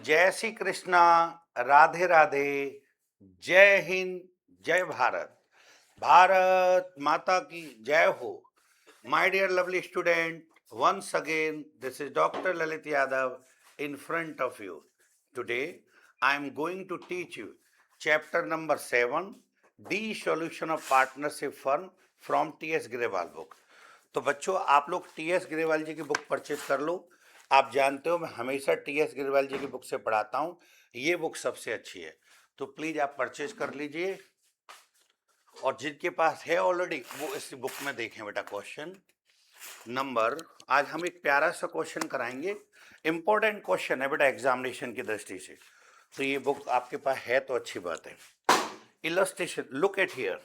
जय श्री कृष्णा, राधे राधे, जय हिंद, जय भारत। भारत माता की जय हो। My dear lovely student, once again this is Dr. Lalit Yadav in front of you. Today I am going to teach you chapter number 7, de-solution of partnership firm from T.S. Grewal book. तो बच्चों, आप लोग T.S.. Grewal ji की book purchase कर लो। आप जानते हो मैं हमेशा टी.एस. ग्रेवाल जी की बुक से पढ़ाता हूँ, ये बुक सबसे अच्छी है, तो प्लीज आप परचेज कर लीजिए। और जिनके पास है ऑलरेडी वो इस बुक में देखें बेटा। क्वेश्चन नंबर, आज हम एक प्यारा सा क्वेश्चन कराएंगे, इंपॉर्टेंट क्वेश्चन है बेटा एग्जामिनेशन की दृष्टि से, तो ये बुक आपके पास है तो अच्छी बात है। Illustration, look at here,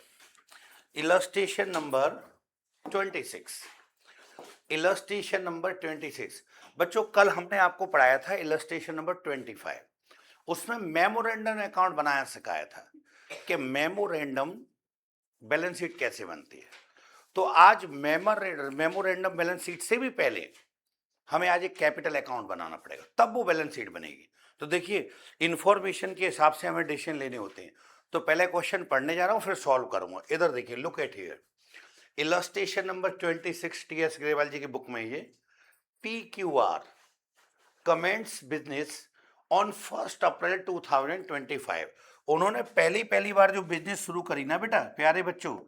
illustration number 26। Illustration number 26 बच्चों, कल हमने आपको पढ़ाया था इलस्ट्रेशन नंबर 25। उसमें मेमोरेंडम अकाउंट बनाया सिखाया था कि मेमोरेंडम बैलेंस शीट कैसे बनती है। तो आज मेमोरेंडम बैलेंस शीट से भी पहले हमें आज एक कैपिटल अकाउंट बनाना पड़ेगा, तब वो बैलेंस शीट बनेगी। तो देखिए, इंफॉर्मेशन के हिसाब से हमें डिसीजन लेने होते हैं। तो पहले क्वेश्चन पढ़ने जा रहा हूं, फिर सॉल्व करूंगा। इधर देखिए, look at here, illustration number 26 T S. Grewal ji की बुक में ये PQR comments business on 1 April 2025। उन्होंने पहली बार जो बिजनेस शुरू करी ना बेटा प्यारे बच्चों,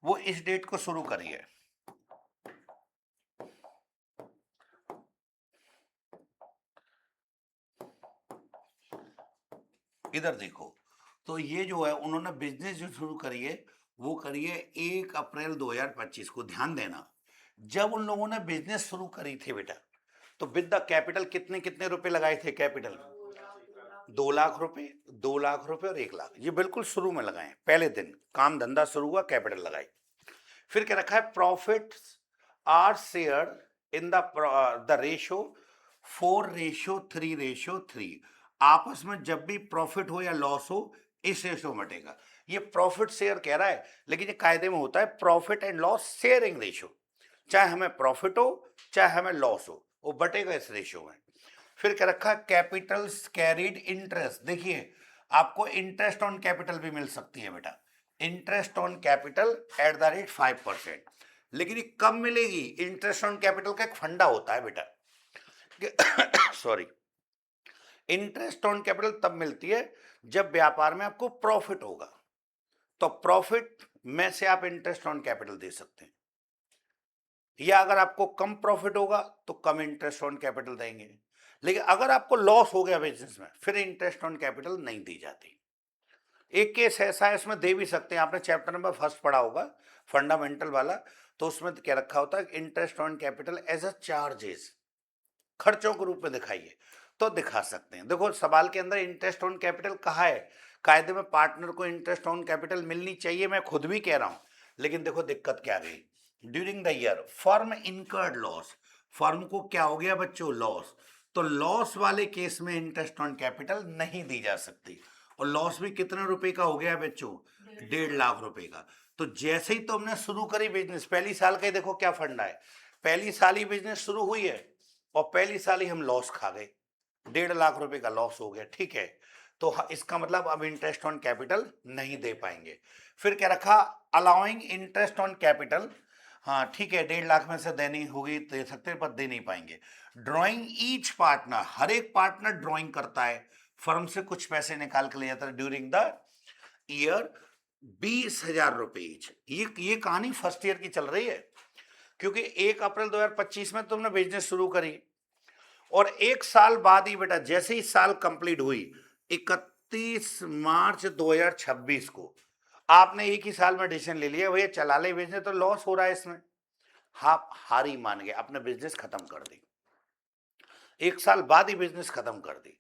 वो इस डेट को शुरू करी है। इधर देखो, तो ये जो है उन्होंने बिजनेस जो शुरू करी है वो करी है 1 अप्रैल 2025 को। ध्यान देना, जब उन लोगों ने बिजनेस शुरू करी थी बेटा, तो विद द कैपिटल कितने कितने रुपए लगाए थे कैपिटल? 2 लाख रुपए, 2 लाख रुपए और 1 लाख, ये बिल्कुल शुरू में लगाए, पहले दिन काम धंधा शुरू हुआ कैपिटल लगाई। फिर क्या रखा है, profit are share in the ratio 4:3:3। आपस में जब भी प्रॉफिट हो या लॉस हो, इस रेशो में बटेगा। ये प्रॉफिट शेयर कह रहा है, लेकिन ये कायदे में होता है profit and loss sharing ratio. चाहे हमें प्रॉफिट हो चाहे हमें लॉस हो, वो बटेगा इस रेशो में। फिर क्या रखा, कैपिटल कैरीड इंटरेस्ट। देखिए, आपको इंटरेस्ट ऑन कैपिटल भी मिल सकती है बेटा, interest on capital at the rate 5%। लेकिन ये कब मिलेगी? इंटरेस्ट ऑन कैपिटल का एक फंडा होता है बेटा सॉरी, इंटरेस्ट ऑन कैपिटल तब मिलती है जब व्यापार में आपको प्रॉफिट होगा, तो प्रॉफिट में से आप इंटरेस्ट ऑन कैपिटल दे सकते हैं, या अगर आपको कम प्रॉफिट होगा तो कम इंटरेस्ट ऑन कैपिटल देंगे। लेकिन अगर आपको लॉस हो गया बिजनेस में, फिर इंटरेस्ट ऑन कैपिटल नहीं दी जाती। एक केस ऐसा है, इसमें दे भी सकते हैं, आपने चैप्टर नंबर 1 पढ़ा होगा फंडामेंटल वाला, तो उसमें क्या रखा होता है, interest on capital as a charges, खर्चों के रूप में दिखाइए, तो दिखा सकते हैं। देखो, सवाल के अंदर इंटरेस्ट ऑन कैपिटल कहा है, कायदे में पार्टनर को इंटरेस्ट ऑन कैपिटल मिलनी चाहिए, मैं खुद भी कह रहा हूं, लेकिन देखो दिक्कत क्या गई, during the year firm incurred loss, firm को क्या हो गया बच्चों? लॉस। तो लॉस वाले केस में इंटरेस्ट ऑन कैपिटल नहीं दी जा सकती, और लॉस भी कितने रुपए का हो गया बच्चों? 1.5 लाख रुपए का। तो जैसे ही तुमने शुरू करी बिजनेस, पहली साल का ही देखो क्या फंडा है, पहली साल ही बिजनेस शुरू हुई है और पहली साल ही हम लॉस खा गए, 1.5 लाख रुपए का लॉस हो गया, ठीक है। तो इसका मतलब अब इंटरेस्ट ऑन कैपिटल नहीं दे पाएंगे। फिर क्या रखा, अलाउइंग इंटरेस्ट ऑन कैपिटल, हाँ ठीक है, 1.5 लाख में से देनी होगी दे सकते हैं, पर दे नहीं पाएंगे। ड्रॉइंग ईच पार्टनर, हर एक पार्टनर ड्रॉइंग करता है, फर्म से कुछ पैसे निकाल के ले जाता है ड्यूरिंग द ईयर, 20,000 रुपए ईच। ये कहानी फर्स्ट ईयर की चल रही है, क्योंकि 1 अप्रैल 2025 में तुमने बिजनेस शुरू करी, और 1 साल बाद ही बेटा, जैसे ही साल कंप्लीट हुई 31 मार्च 2026 को, आपने एक ही साल में डिसीजन ले लिया, भैया चला ले बिजनेस, तो लॉस हो रहा है इसमें, आप हारी मान गए, अपने बिजनेस खत्म कर दी, 1 साल बाद ही बिजनेस खत्म कर दी।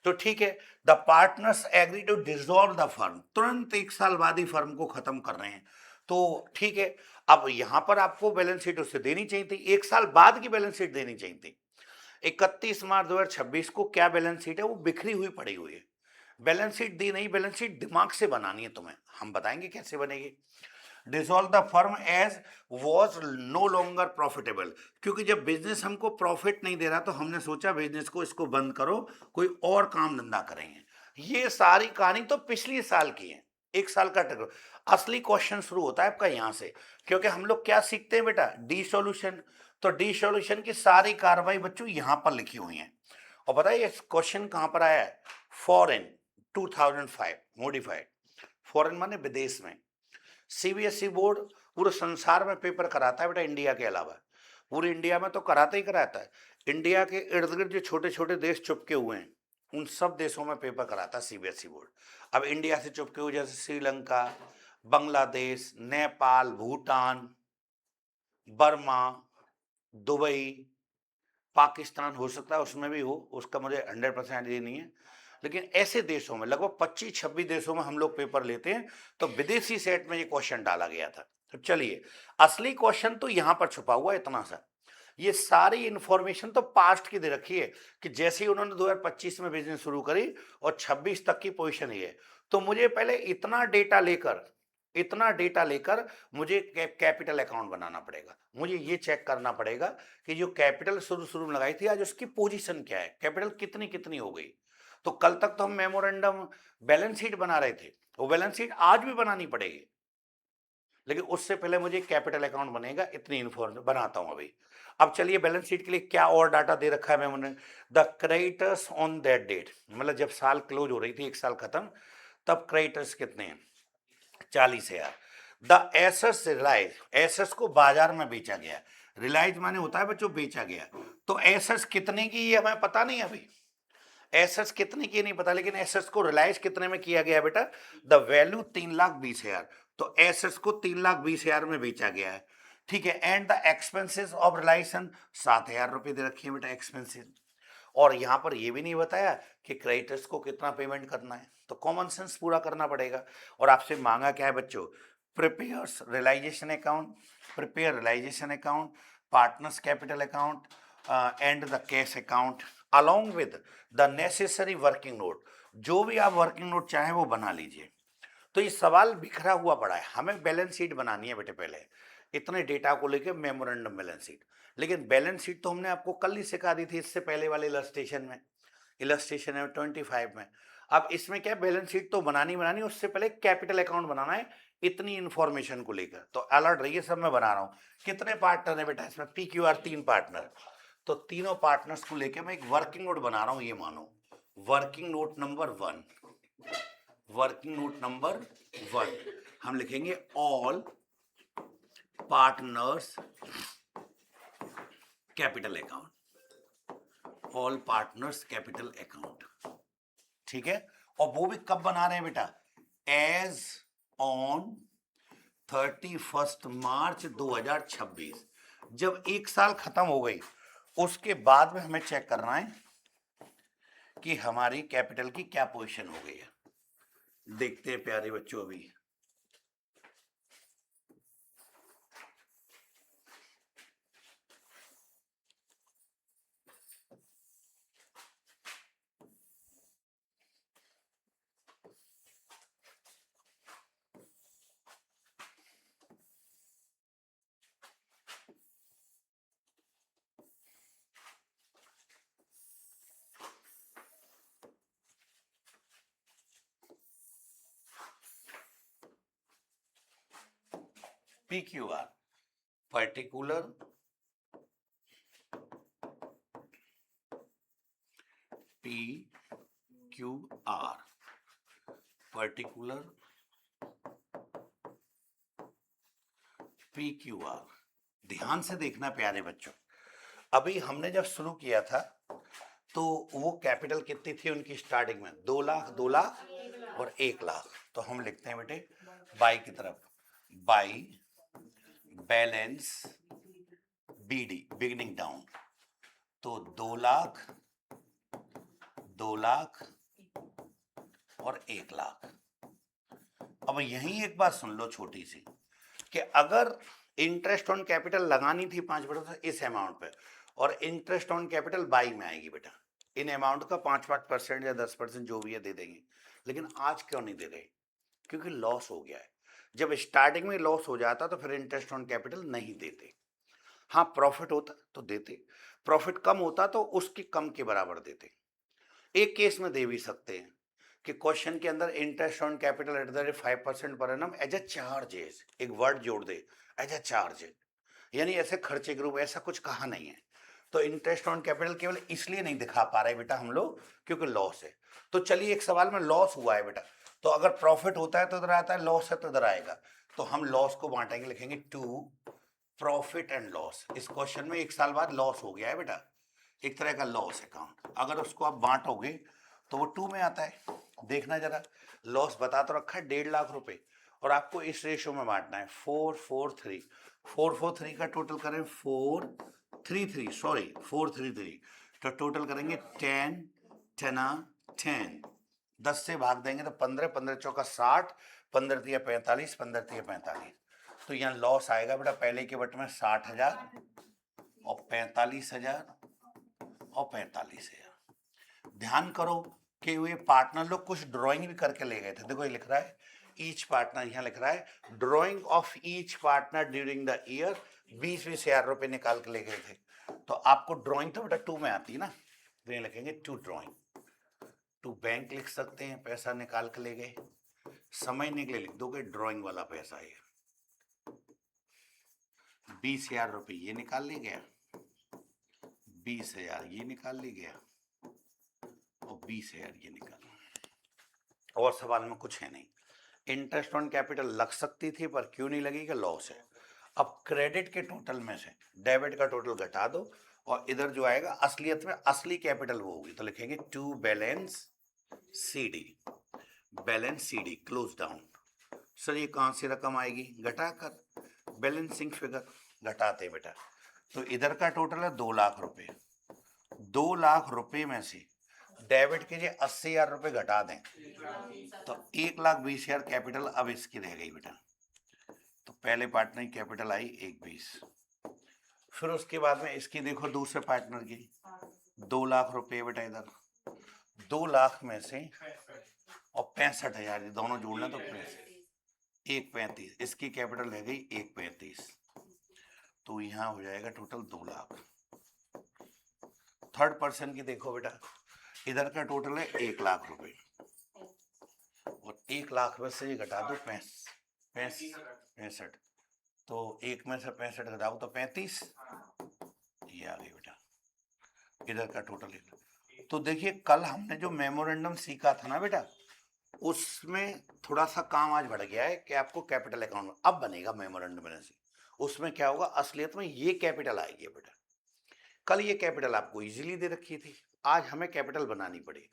तो ठीक है, the partners agree to dissolve the firm, तुरंत 1 साल बाद ही फर्म को खत्म कर रहे हैं, तो ठीक है। अब यहां पर आपको बैलेंस शीट उससे देनी चाहिए थी, 1 साल बाद की बैलेंस शीट देनी चाहिए थी। 31 मार्च 2026 को क्या बैलेंस शीट है, वो बिखरी हुई पड़ी हुई है, बैलेंस शीट दी नहीं, बैलेंस शीट दिमाग से बनानी है तुम्हें, हम बताएंगे कैसे बनेगी। Dissolve the firm as was no longer profitable, क्योंकि जब बिजनेस हमको प्रॉफिट नहीं दे रहा तो हमने सोचा बिजनेस को इसको बंद करो, कोई और काम धंधा करेंगे। ये सारी कहानी तो पिछली साल की है, एक साल का टर्म। असली क्वेश्चन शुरू होता है आपका यहाँ से, क्योंकि हम लोग क्या सीखते हैं बेटा, डी सॉल्यूशन। तो डी सॉल्यूशन की सारी कार्रवाई बच्चों यहाँ पर लिखी हुई है। और पता है ये क्वेश्चन कहाँ पर आया है, फॉरेन 2005 मॉडिफाइड। फॉरेन माने विदेश में। सीबीएसई बोर्ड पूरे संसार में पेपर कराता है बेटा, इंडिया के अलावा पूरे इंडिया में तो कराता ही कराता है। इंडिया के इर्द गिर्द जो छोटे छोटे देश चुपके हुए हैं उन सब देशों में पेपर कराता है सीबीएसई बोर्ड। अब इंडिया से चुपके हुए जैसे श्रीलंका, बांग्लादेश, नेपाल, भूटान, बर्मा, दुबई, पाकिस्तान हो सकता है उसमें भी हो, उसका मुझे 100% ये नहीं है, लेकिन ऐसे देशों में लगभग 25-26 देशों में हम लोग पेपर लेते हैं। तो विदेशी सेट में ये क्वेश्चन डाला गया था। तो चलिए, असली क्वेश्चन तो यहां पर छुपा हुआ है इतना सा। ये सारी इंफॉर्मेशन तो पास्ट की दे रखी है कि जैसे ही उन्होंने 2025 में बिजनेस शुरू करी और 26 तक की पोजीशन ये है। तो मुझे पहले इतना डेटा लेकर मुझे कैपिटल अकाउंट बनाना पड़ेगा। मुझे ये चेक करना पड़ेगा कि जो कैपिटल शुरू शुरू में लगाई थी आज उसकी पोजीशन क्या है, कैपिटल कितनी कितनी हो गई। तो कल तक तो हम मेमोरेंडम बैलेंस शीट बना रहे थे, वो बैलेंस शीट आज भी बनानी पड़ेगी, लेकिन उससे पहले मुझे कैपिटल अकाउंट बनेगा, इतनी इन्फॉर्मेशन बनाता हूं अभी। अब चलिए, बैलेंस शीट के लिए क्या और डाटा दे रखा है मैंने, the creditors on that date, मतलब जब साल क्लोज हो रही थी, एक साल खत्म, तब क्रेडिटर्स कितने हैं, 40,000। द एसेट्स रिलाइज, एसेट्स को बाजार में बेचा गया, रिलाइज माने होता है बच्चों बेचा गया। तो एसेट्स कितने की ये हमें पता नहीं अभी, एसेट्स कितने की नहीं पता, लेकिन एसेट्स को रिलाइज कितने में किया गया बेटा, द वैल्यू 3,20,000। तो एसेट्स को 3,20,000 में बेचा गया है, ठीक है। And the expenses of realisation 7,000 रुपए दे रखी है बेटा एक्सपेंसेस। और यहां पर ये भी नहीं बताया कि क्रेडिटर्स को कितना पेमेंट करना है, तो कॉमन सेंस पूरा करना पड़ेगा। और आपसे मांगा क्या है बच्चों, prepares realisation account, prepare realisation account, partners capital account and the cash account along with the necessary working note. जो भी आप वर्किंग नोट चाहें वो बना लीजिए। तो ये सवाल बिखरा हुआ पड़ा है, हमें बैलेंस शीट बनानी है बेटे पहले, इतने डेटा को लेके मेमोरेंडम बैलेंस शीट। लेकिन बैलेंस शीट तो हमने आपको कल ही सिखा दी थी, इससे पहले वाले इलस्ट्रेशन में, इलस्ट्रेशन है 25 में। अब इसमें क्या बैलेंस शीट तो बनानी, उससे पहले कैपिटल अकाउंट बनाना है, इतनी इंफॉर्मेशन को लेकर। तो अलर्ट रहिए, सब मैं बना रहा हूँ। कितने पार्टनर है बेटा इसमें, पी क्यू आर 3 पार्टनर। तो तीनों पार्टनर्स को लेकर मैं एक वर्किंग नोट बना रहा हूँ, ये मानो working note number 1। Working note number 1 हम लिखेंगे all partners capital account, all partners capital account, ठीक है। और वो भी कब बना रहे हैं बेटा, एज ऑन 31 मार्च 2026। जब एक साल खत्म हो गई उसके बाद में हमें चेक करना है कि हमारी कैपिटल की क्या पोजीशन हो गई है। देखते हैं प्यारे बच्चों अभी। PQR particular PQR particular PQR। ध्यान से देखना प्यारे बच्चों, अभी हमने जब शुरू किया था तो वो कैपिटल कितनी थी उनकी स्टार्टिंग में, 2 लाख, 2 लाख और 1 लाख। तो हम लिखते हैं बेटे बाई की तरफ, by balance BD beginning down. तो 2 लाख, 2 लाख और 1 लाख। अब यहीं एक बात सुन लो छोटी सी, कि अगर इंटरेस्ट ऑन कैपिटल लगानी थी 5% इस अमाउंट पे, और इंटरेस्ट ऑन कैपिटल बाई में आएगी बेटा, इन अमाउंट का 5% या 10% जो भी है दे देंगे। लेकिन आज क्यों नहीं दे रहे, क्योंकि लॉस हो गया है। जब स्टार्टिंग में लॉस हो जाता तो फिर इंटरेस्ट ऑन कैपिटल नहीं देते। हाँ, प्रॉफिट होता तो देते, प्रॉफिट कम होता तो उसके कम के बराबर देते। एक केस में दे भी सकते हैं कि क्वेश्चन के अंदर interest on capital at the rate 5% पर एनम एज अ चार्जेस, एक वर्ड जोड़ दे, एज अ चार्जेस, यानी ऐसे खर्चे के रूप, ऐसा कुछ कहा नहीं है। तो इंटरेस्ट ऑन कैपिटल केवल इसलिए नहीं दिखा पा रहे बेटा हम लोग क्योंकि लॉस है। तो चलिए एक सवाल में लॉस हुआ है बेटा, तो अगर प्रॉफिट होता है तो इधर आता है, लॉस है तो इधर आएगा। तो हम लॉस को बांटेंगे, लिखेंगे टू प्रॉफिट एंड लॉस। इस क्वेश्चन में एक साल बाद लॉस हो गया है बेटा, एक तरह का लॉस अकाउंट। अगर उसको आप बांटोगे तो वो 2 में आता है। देखना जरा, लॉस बता तो रखा है 1.5 लाख रुपए और आपको इस रेशो में बांटना है 443। 443 का टोटल करें 433, सॉरी 433, तो टोटल करेंगे 10 10 10 से भाग देंगे तो 15, 15 चौका 60, 15 तिया 45, 15 तिया 45। तो यहाँ लॉस आएगा बेटा पहले के बट में 60,000 और 45,000 और 45,000। ध्यान करो कि वे पार्टनर लोग कुछ ड्राइंग भी करके ले गए थे। देखो ये लिख रहा है ईच पार्टनर, यहाँ लिख रहा है drying of each partner during the year, 20,000 रुपए निकाल के ले गए थे। तो आपको ड्राइंग तो बेटा 2 में आती है ना, तो ये लिखेंगे टू ड्राइंग। टू बैंक लिख सकते हैं, पैसा निकाल के ले गए। समझने के लिए लिख दोगे ड्राइंग वाला पैसा है 20,000 रुपये, ये निकाल ले गया, 20,000 ये निकाल ले गया और 20,000 ये निकाल। और सवाल में कुछ है नहीं। इंटरेस्ट ऑन कैपिटल लग सकती थी पर क्यों नहीं लगी, कि लॉस है। अब क्रेडिट के टोटल में से डेबिट का टोटल घटा दो और इधर जो आएगा असलियत में असली कैपिटल वो होगी, तो लिखेंगे to balance CD, balance CD close down. Sir ये कहां से रकम आएगी, घटाकर, बैलेंसिंग फिगर घटाते बेटा। तो इधर का टोटल है 2 लाख रुपए, 2 लाख रुपए में से डेबिट के लिए 80,000 रुपए घटा दें तो 1,20,000 कैपिटल अब इसकी रह गई बेटा। तो पहले पार्टनर की कैपिटल आई 1,20,, फिर उसके बाद में इसकी देखो दूसरे पार्टनर की 2 लाख रुपए बेटा, इधर 2 लाख में से और 65,000, दोनों जोड़ना तो 1,35,000, इसकी कैपिटल रह गई 1,35,000, तो यहाँ हो जाएगा टोटल 2 लाख। थर्ड पर्सन की देखो बेटा, इधर का टोटल है 1 लाख रुपए और 1 लाख में से ये घटा दो 65, तो एक में से 65 घटाओ तो 35, ये आ गई बेटा इधर का टोटल। तो देखिए कल हमने जो मेमोरेंडम सीखा था ना बेटा, उसमें थोड़ा सा काम आज बढ़ गया है कि आपको कैपिटल अकाउंट अब बनेगा मेमोरेंडम बनने से। उसमें क्या होगा, असलियत में ये कैपिटल आएगी बेटा। कल ये कैपिटल आपको इजीली दे रखी थी, आज हमें कैपिटल बनानी पड़ी।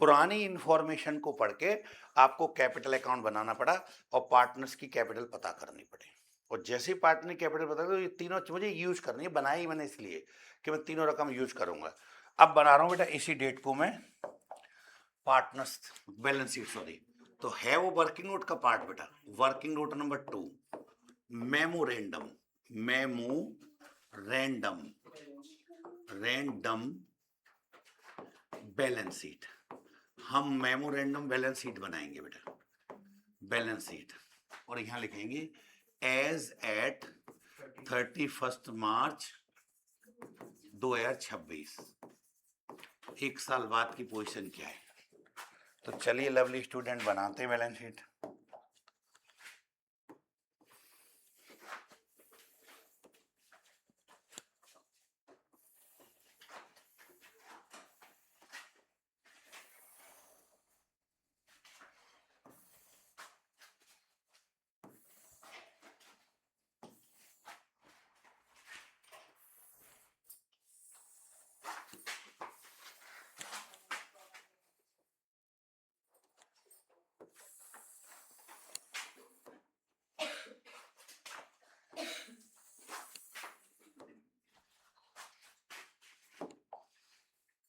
पुरानी इंफॉर्मेशन को पढ़ के आपको कैपिटल अकाउंट बनाना पड़ा और पार्टनर्स की कैपिटल पता करनी पड़ी। और जैसे ही पार्टनर कैपिटल पता तो ये तीनों मुझे यूज करनी है, बनाई मैंने इसलिए कि मैं तीनों रकम यूज करूंगा। अब बना रहा हूं बेटा इसी डेट को मैं पार्टनर्स बैलेंस शीट, सॉरी। तो है वो वर्किंग नोट का पार्ट बेटा, working note number 2 memorandum, memorandum, random balance sheet. हम मेमोरेंडम बैलेंस शीट बनाएंगे बेटा, बैलेंस शीट, और यहां लिखेंगे एज एट 31 मार्च 2026, एक साल बाद की पोजीशन क्या है। तो चलिए लवली स्टूडेंट बनाते हैं balance sheet.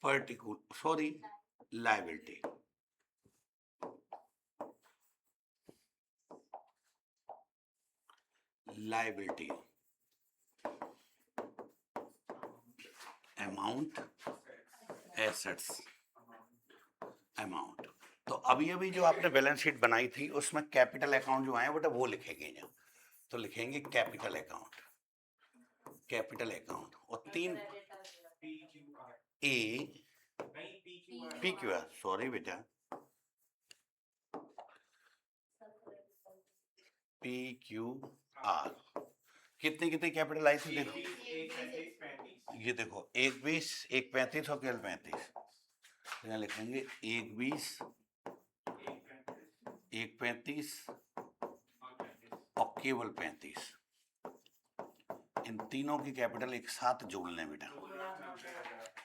Particular, sorry, liability, liability amount, assets amount. तो अभी अभी जो आपने बैलेंस शीट बनाई थी उसमें कैपिटल अकाउंट जो आए बेटा वो लिखेंगे यहाँ। तो लिखेंगे कैपिटल अकाउंट, कैपिटल अकाउंट, और तीन A P Q R, sorry बेटा, पी क्यू आर। कितनी कितनी कैपिटल आई थी देखो, ये देखो 1 20 1 35 और केवल 35। यहाँ लिखेंगे 1 20 1 35 और केवल 35। इन तीनों की कैपिटल एक साथ जोड़ लें बेटा,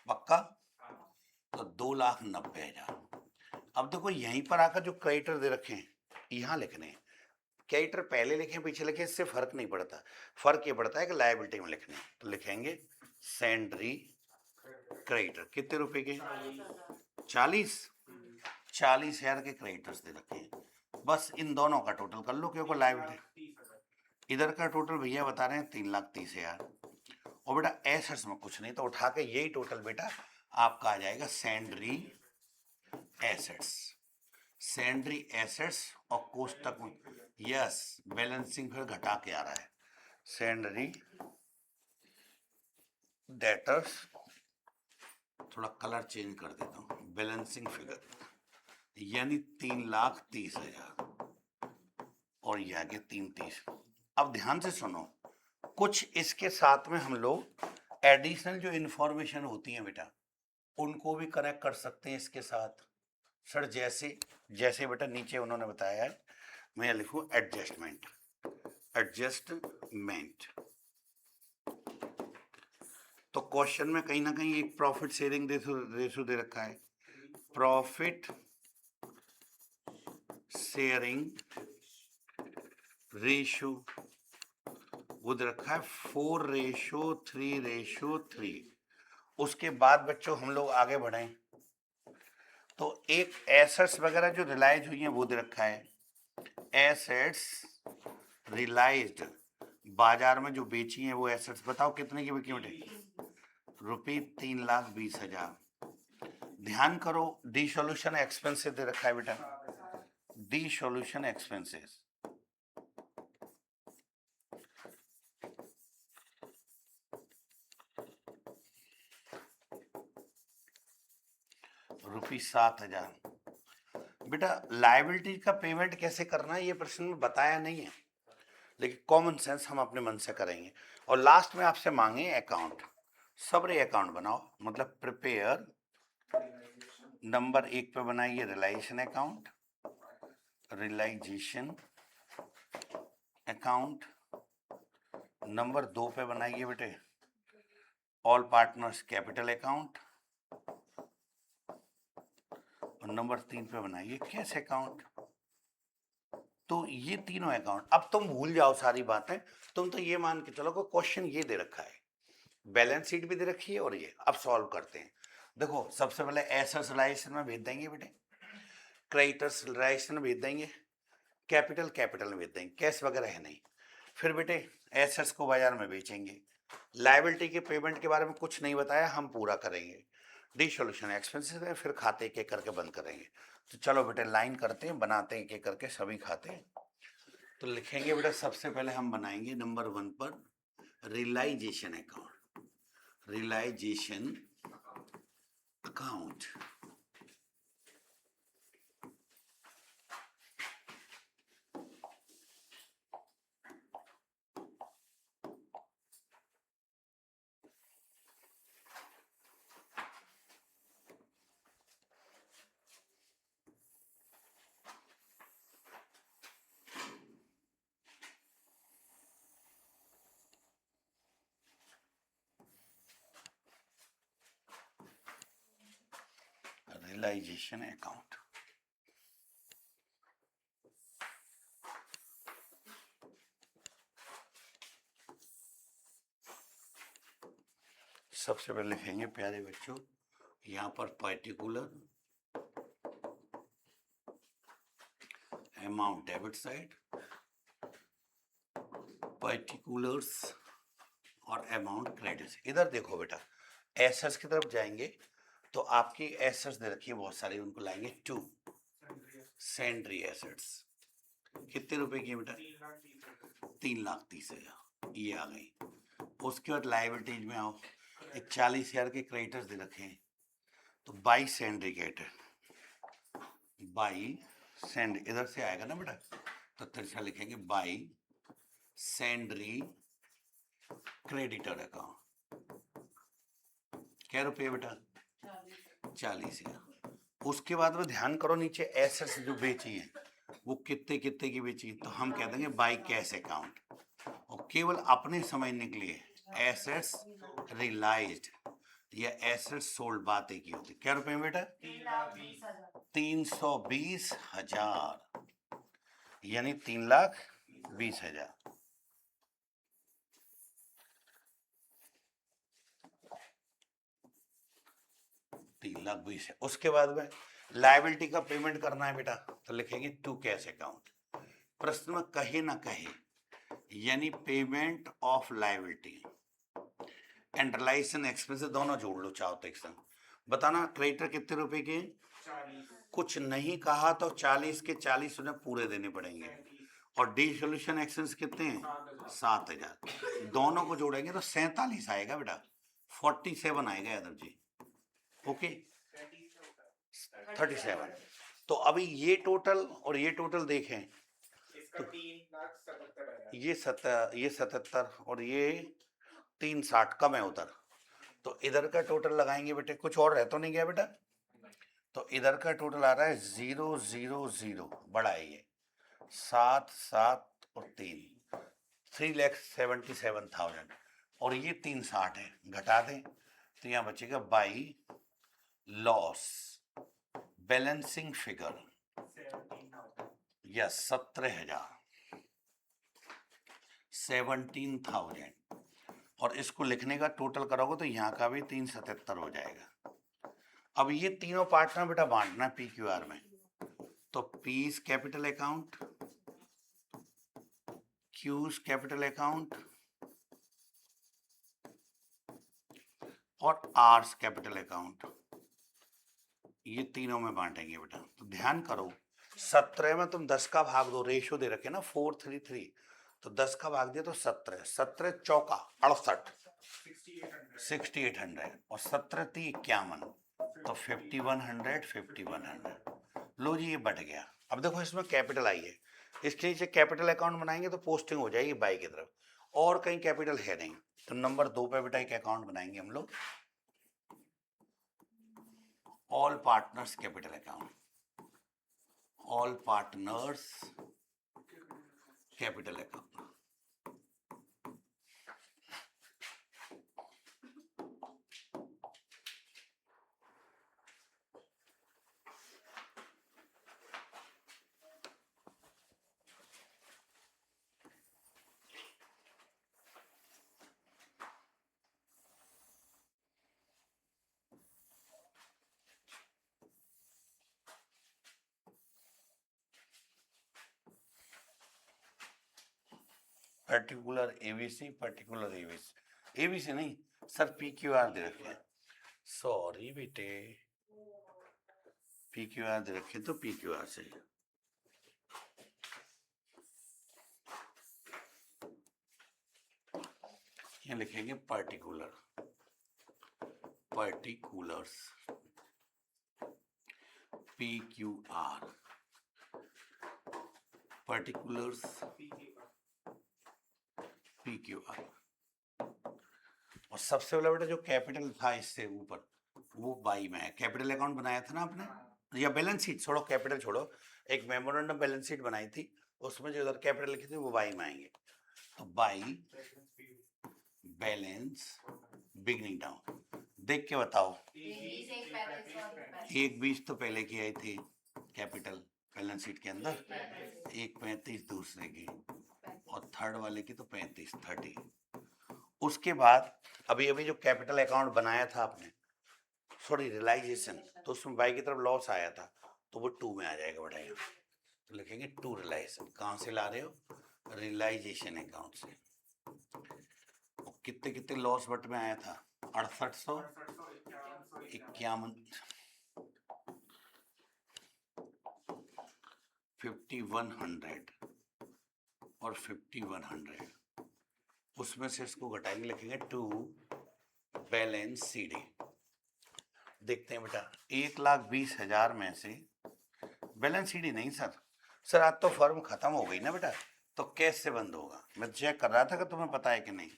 पक्का? तो 2,90,000। अब देखो यहीं पर आकर जो क्रेडिटर दे रखे हैं यहाँ लिखने हैं। क्रेडिटर पहले लिखें पीछे लिखें इससे फर्क नहीं पड़ता, फर्क ये पड़ता है कि लायबिलिटी में लिखने। तो लिखेंगे सेंड्री क्रेडिटर, कितने रुपए के? 40,000 के क्रेडिटर्स दे रखे हैं। बस इन दोनों का टोटल कर लो क्योंकि लायबिलिटी, इधर का टोटल भैया बता रहे हैं 3,30,000, और बेटा एसेट्स में कुछ नहीं तो उठा के यही टोटल बेटा आपका आ जाएगा सैंडरी एसेट्स। सैंडरी एसेट्स और कोष्टक में यस बैलेंसिंग फिर घटा के आ रहा है, सैंडरी डेटर्स, थोड़ा कलर चेंज कर देता हूँ, बैलेंसिंग फिगर यानी 3,30,000 और ये आगे 330। अब ध्यान से सुनो, कुछ इसके साथ में हम लोग एडिशनल जो इंफॉर्मेशन होती है बेटा उनको भी कनेक्ट कर सकते हैं इसके साथ। सर जैसे जैसे बेटा नीचे उन्होंने बताया है, मैं लिखूं एडजस्टमेंट, एडजस्टमेंट। तो क्वेश्चन में कहीं ना कहीं एक प्रॉफिट शेयरिंग रेशो दे रखा है, प्रॉफिट शेयरिंग रेशो वो दे रखा है 4:3:3। उसके बाद बच्चों हम लोग आगे बढ़े तो एक एसेट्स वगैरह जो रिलाइज हुई हैं वो दे रखा है, एसेट्स रिलाइज्ड, बाजार में जो बेची हैं वो एसेट्स बताओ कितने की बिकी बेटे? ₹3,20,000। ध्यान करो डी सॉल्यूशन एक्सपेंसेस दे रखा है बेटा, डी सॉल्यूशन एक्सपेंसेस ₹7,000। बेटा लायबिलिटी का पेमेंट कैसे करना है ये प्रश्न में बताया नहीं है, लेकिन कॉमन सेंस हम अपने मन से करेंगे। और लास्ट में आपसे मांगे अकाउंट, सबरे अकाउंट बनाओ, मतलब प्रिपेयर नंबर 1 पे बनाइए realisation account, realisation account. Number 2 पे बनाइए बेटे ऑल पार्टनर्स कैपिटल अकाउंट, और नंबर 3 पे बनाइए कैश अकाउंट। तो ये तीनों अकाउंट, अब तुम भूल जाओ सारी बातें, तुम तो ये मान के चलो कि क्वेश्चन ये दे रखा है, बैलेंस शीट भी दे रखी है और ये। अब सॉल्व करते हैं। देखो सबसे पहले एसेट्स रिलाइजेशन में भेज देंगे बेटे, क्रेडिटर्स रिलाइजेशन में भेज देंगे, कैपिटल कैपिटल में भेज देंगे, कैश वगैरह है नहीं। फिर बेटे एसेट्स को बाजार में बेचेंगे, लायबिलिटी के पेमेंट के बारे में कुछ नहीं बताया, हम पूरा करेंगे, डी सॉल्यूशन एक्सपेंसेस में फिर खाते एक एक करके बंद करेंगे। तो चलो बेटे लाइन करते हैं, बनाते हैं एक एक करके सभी खाते। तो लिखेंगे बेटा सबसे पहले हम बनाएंगे नंबर 1 पर realisation account, realisation account. Realisation account, सबसे पहले लिखेंगे प्यारे बच्चों यहाँ पर particular amount debit side, particulars और अमाउंट क्रेडिट। इधर देखो बेटा एसेट्स की तरफ जाएंगे तो आपकी एसेट्स दे रखी है बहुत सारी, उनको लाएंगे 2, सेंड्री एसेट्स कितने रुपए की बेटा? 3,30,000 ये आ गई। उसके बाद लाइबिलिटीज में आओ, एक 40,000 के क्रेडिटर्स दे रखे हैं, तो by sundry creditor, by send इधर से आएगा ना बेटा, तो तिरछा लिखेंगे बाई सेंड्री क्रेडिटर अकाउंट। क्या रुपये बेटा? 40,000। उसके बाद में ध्यान करो नीचे एसेट्स जो बेची है वो कितने कितने की बेची, तो हम कह देंगे बाई कैश अकाउंट, और केवल अपने समझने के लिए एसेट्स रियलाइज्ड या एसेट्स सोल्ड बात एक ही होती। क्या रुपए में बेटा? 320,000, यानी 3,20,000। उसके बाद में लायबिलिटी का पेमेंट करना है बेटा, तो लिखेंगे टू कैश अकाउंट। प्रश्न में कहे ना कहे, यानी payment of liability and realisation expense दोनों जोड़ लो चाहो तो एक संग। बताना क्रेडिटर कितने रुपए के? 40। कुछ नहीं कहा तो 40 के 40 उन्हें पूरे देने पड़ेंगे। और डिसोल्यूशन एक्सपेंस कितने हैं? 7,000। दोनों को जोड़ेंगे तो 47 आएगा बेटा, 47 आएगा यादव जी। ओके 37। तो अभी ये टोटल और ये टोटल देखें तो ये 77 और ये 360 कम है उधर, तो इधर का टोटल लगाएंगे बेटे, कुछ और रह तो नहीं गया बेटा, तो इधर का टोटल आ रहा है 000, बड़ा है ये 7 7 और 3, 3,77,000, और ये 360 है, घटा दें तो यहाँ बचेगा बाई लॉस बैलेंसिंग फिगर या 17,000, 17,000, और इसको लिखने का टोटल करोगे तो यहाँ का भी 377 हो जाएगा। अब ये तीनों पार्ट ना बेटा बांटना है PQR में, तो piece capital account, cues capital account और आर्स कैपिटल अकाउंट, ये तीनों में बांटेंगे बेटा। तो ध्यान करो 17 में तुम 10 का भाग दो, रेशियो दे रखे ना 4:3:3, तो 10 का भाग दिया तो 17, 17 चौका 68, 6800, और 17×3 = 51, तो 5100, 5100। लो जी ये बट गया। अब देखो इसमें कैपिटल आई है, इसके नीचे कैपिटल अकाउंट बनाएंगे तो पोस्टिंग हो जाएगी बाई की तरफ, और कहीं कैपिटल है नहीं, तो नंबर 2 पे बेटा एक अकाउंट बनाएंगे हम लोग, all partners capital account, all partners capital account. Particular ABC, particular ABC, ABC नहीं सर PQR दे रखे हैं, सॉरी बेटे PQR दे रखे तो PQR से ये लिखेंगे particular, particulars PQR, particulars PQR। और सबसे पहला बेटा जो कैपिटल था इससे ऊपर वो बाई में है, कैपिटल अकाउंट बनाया था ना आपने, या बैलेंस शीट छोड़ो, कैपिटल छोड़ो, एक मेमोरेंडम बैलेंस शीट बनाई थी, उसमें जो उधर कैपिटल लिखे थे वो बाई में आएंगे, तो बाई बैलेंस बिगनिंग डाउन। देख के बताओ, 1:20 तो पहले की आई थी कैपिटल बैलेंस शीट के अंदर, 1:35 दूसरे की, और थर्ड वाले की तो 35, 30। उसके बाद अभी अभी जो कैपिटल अकाउंट बनाया था आपने, सॉरी रियलाइजेशन, तो उसमें बाई की तरफ लॉस आया था, तो वो 2 में आ जाएगा बेटा, तो लिखेंगे 2 रियलाइजेशन। कहाँ से ला रहे हो? रियलाइजेशन अकाउंट से। कितने कितने लॉस बट में आया था? 6851, 5100 और 5100, उसमें से इसको घटाएंगे, लिखेंगे टू बैलेंस सीडी। देखते हैं बेटा, 1,20,000 में से बैलेंस सीडी नहीं सर आज तो फर्म खत्म हो गई ना बेटा, तो कैश से बंद होगा। मैं चेक कर रहा था कि तुम्हें पता है कि नहीं,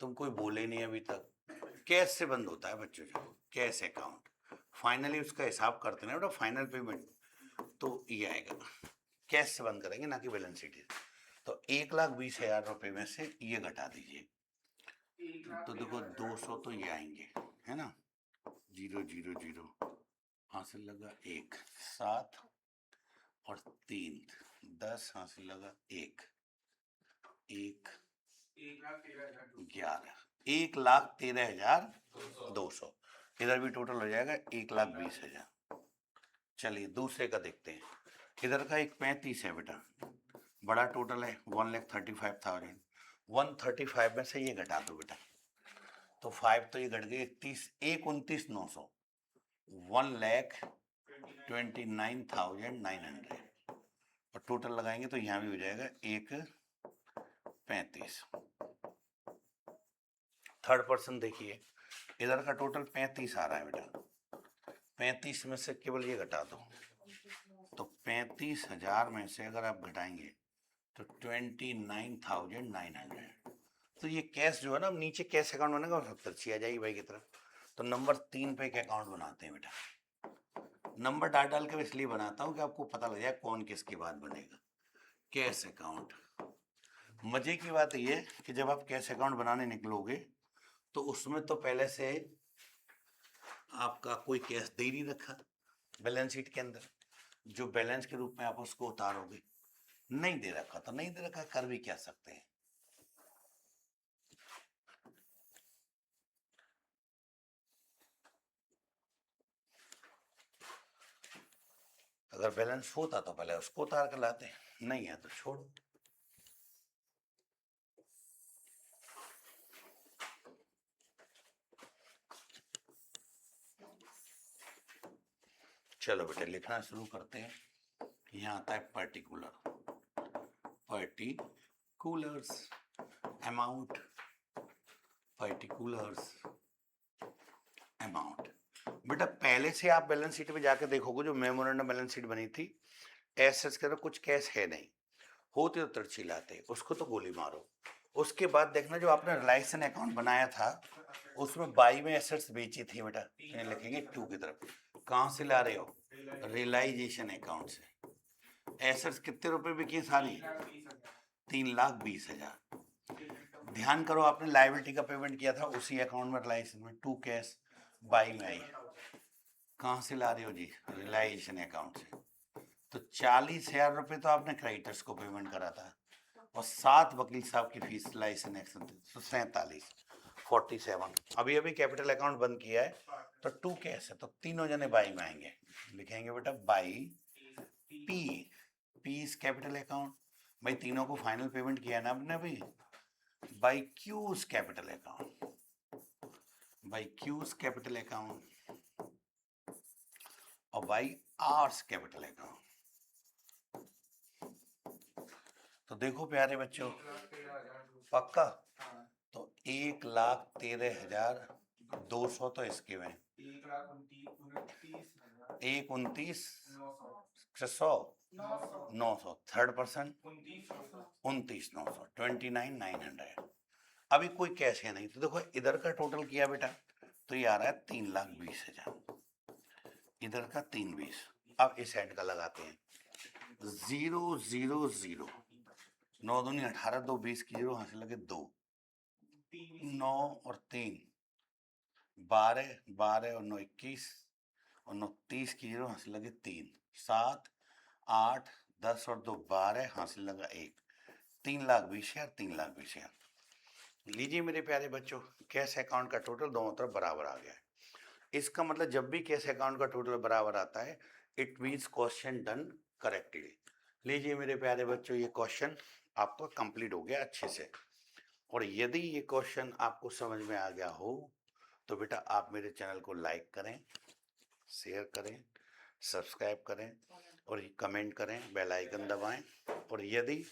तुम कोई बोले नहीं अभी तक। कैश से बंद होता है बच्चों, जो कैश अकाउंट फाइनली उसका हिसाब करते हैं बेटा, फाइनल पेमेंट तो ये आएगा, कैश से बंद करेंगे ना कि बैलेंस शीट। तो 1,20,000 रुपए में से ये घटा दीजिए, तो देखो 200 तो ये आएंगे, है ना, 0 0 0 हासिल लगा 1, 7 और 3 10 हासिल लगा 1 1 11, 1,13,200। इधर भी टोटल हो जाएगा 1,20,000। चलिए दूसरे का देखते हैं। इधर का एक 35 है बेटा, बड़ा टोटल है 1,35,000। 135 में से ये घटा दो बेटा, तो 5 तो ये घट गए 31, 1,29,900, 1,29,900 और टोटल लगाएंगे तो यहाँ भी हो जाएगा 1,35। थर्ड पर्सन देखिए, इधर का टोटल 35 आ रहा है बेटा, 35 में से केवल ये घटा दो, तो 35,000 में से अगर आप घटाएंगे तो 29,900। तो ये कैश जो है ना, अब नीचे कैश अकाउंट बनेगा और 70 आ जाएगी भाई की तरफ। तो नंबर 3 पे एक अकाउंट बनाते हैं बेटा, नंबर डाल के इसलिए बनाता हूँ कि आपको पता लग जाए कौन किसके बाद बनेगा। कैश अकाउंट, मजे की बात ये है कि जब आप कैश अकाउंट बनाने निकलोगे तो उसमें तो पहले से आपका कोई कैश दे नहीं रखा बैलेंस शीट के अंदर, जो बैलेंस के रूप में आप उसको उतारोगे। नहीं दे रखा तो नहीं दे रखा, कर भी क्या सकते हैं। अगर बैलेंस होता तो पहले उसको उतार कर लाते, नहीं है तो छोड़ो। चलो बेटे लिखना शुरू करते हैं। यहाँ आता है particular, particulars amount, particulars amount. बेटा पहले से आप बैलेंस शीट में जाके देखोगे, जो मेमोरेंडम बैलेंस शीट बनी थी, एसेट्स के अंदर कुछ कैश है नहीं, होते तो तिरछी लाते, उसको तो गोली मारो। उसके बाद देखना जो आपने रिलायंस अकाउंट बनाया था उसमें बाई में एसेट्स बेची थी बेटा, तो लिखेंगे 2 की तरफ। कहाँ से ला रहे हो, रियलाइजेशन अकाउंट से। एसेट्स कितने रुपए बिकी सारी, 3,20,000। ध्यान करो आपने लायबिलिटी का पेमेंट किया था उसी अकाउंट में, रिलायंस में 2 कैश बाई में आई। कहाँ से ला रहे हो जी, रियलाइजेशन अकाउंट से। तो 40,000 रुपए तो आपने क्रेडिटर्स को पेमेंट करा था और 7 वकील साहब की फीस लाइसेंस एक्शन, तो 47 अभी अभी कैपिटल अकाउंट बंद किया है, तो 2 कैश है, तो तीनों जने बाई में आएंगे। लिखेंगे बेटा by P, P is capital account. भाई तीनों को फाइनल पेमेंट किया ना आपने अभी। By cues capital account, by cues capital account और बाई आर्स कैपिटल अकाउंट। तो देखो प्यारे बच्चों, पक्का, तो 1,13,200 तो इसके में, 1,29,900, थर्ड पर्सन 29,900, 29,900। अभी कोई कैश है नहीं, तो देखो इधर का टोटल किया बेटा, तो ये आ रहा है 3,20,000, इधर का 3,20,000। अब इस एंड का लगाते हैं, 0 0 0, 9 दूनी 18, 2 20 की 0 हासिल लगे 2, 9 और 3 12, 12 और 9 21 और 9 30 की 0 हासिल लगे 3, 7 8 10 और 2 12 हासिल लगा 1, 3,20,000, 3,20,000। लीजिए मेरे प्यारे बच्चों, कैश अकाउंट का टोटल दोनों तरफ बराबर आ गया है। इसका मतलब जब भी कैश अकाउंट का टोटल बराबर आता है, it means question done correctly. लीजिए मेरे प्यारे बच्चों, ये क्वेश्चन आपका कंप्लीट हो गया अच्छे से। और यदि ये क्वेश्चन आपको समझ में आ गया हो तो बेटा आप मेरे चैनल को लाइक करें, शेयर करें, सब्सक्राइब करें और कमेंट करें, बेल आइकन दबाएं। और यदि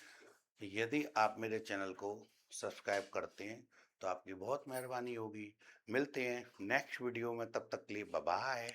यदि आप मेरे चैनल को सब्सक्राइब करते हैं तो आपकी बहुत मेहरबानी होगी। मिलते हैं नेक्स्ट वीडियो में, तब तक के लिए बाय बाय।